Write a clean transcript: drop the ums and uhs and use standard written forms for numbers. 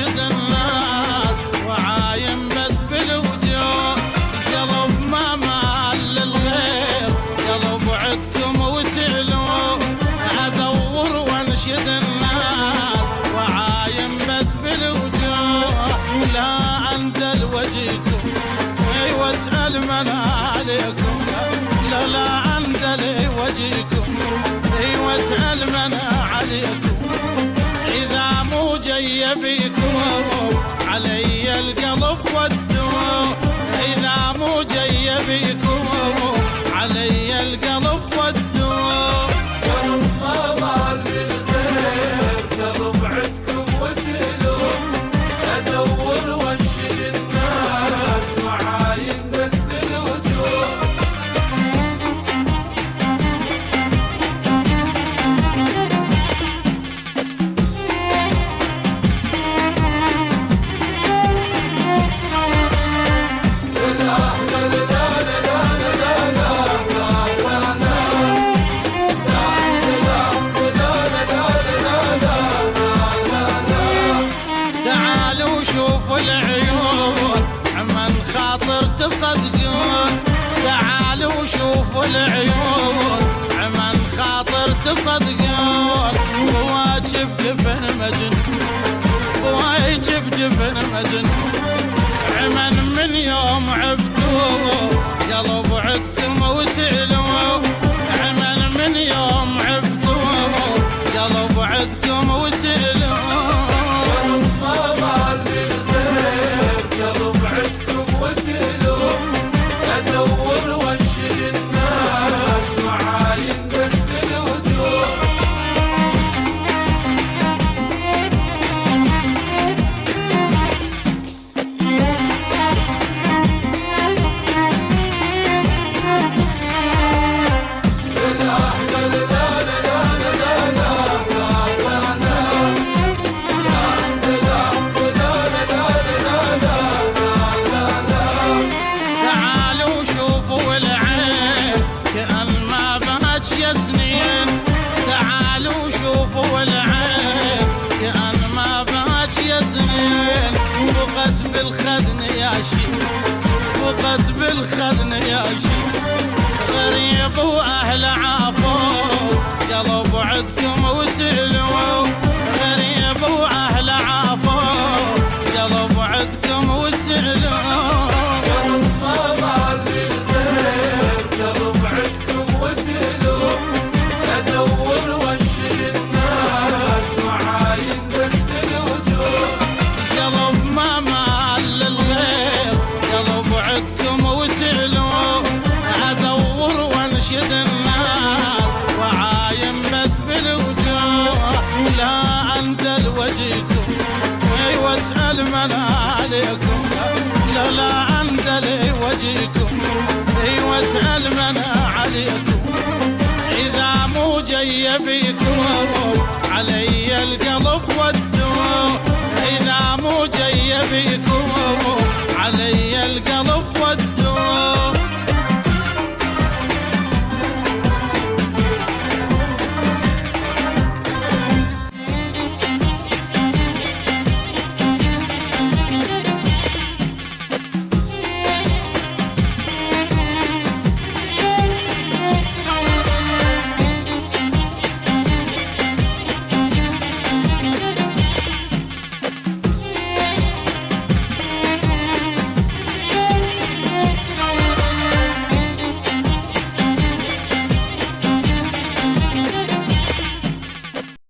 وانشد الناس وعايم بس بالوجوه. قلب ما مال للغير، قلب عدكم وسألوا. ادور وانشد الناس وعايم بس بالوجوه. لا اندل وجهكم واسأل من عليكم. لا اندل وجهكم واسأل من عليكم. إذا مو جاي بيكم علي القلب ودوا. إذا مو جاي بيكم علي القلب ودوا. قلب ما مال للغير، قلب عدكم وسألوا. أدور وانشد الناس وعاين بس بالوجوه. شوفوا العيون عمن خاطر تصدقون. تعالوا شوفوا العيون عمن خاطر تصدقون. واجب جفن مجنون، واجب جفن مجنون. عمن من يوم عفتوا قلب عدكم وسألوا. عمن من يوم عفتوا قلب عدكم وسألوا. قلب عدكم وسألوا. أدور وانشد الناس وعاين بس بالوجوه. تعالوا شوفوا العين كأن ما بهاج يا سنين. وقت بالخدن يا شيخ، وقت بالخدن يا شيخ. غريب واهل عافوا قلب عدكم وسألوا. غريب واهل عافوا قلب عدكم وسألوا. قلب ما مال للغير، قلب عدكم وسألوا. أدور وانشد الناس وعاين بس بالوجوه. قلب ما مال للغير، قلب عدكم وسألوا. أدور وانشد الناس وعايم بس بالوجوه. لا أندل وجهكم واسأل من عليكم. لا أندل وجهكم واسأل من عليكم. إذا مو جاي بيكم علي القلب ودوا. إذا مو جاي بيكم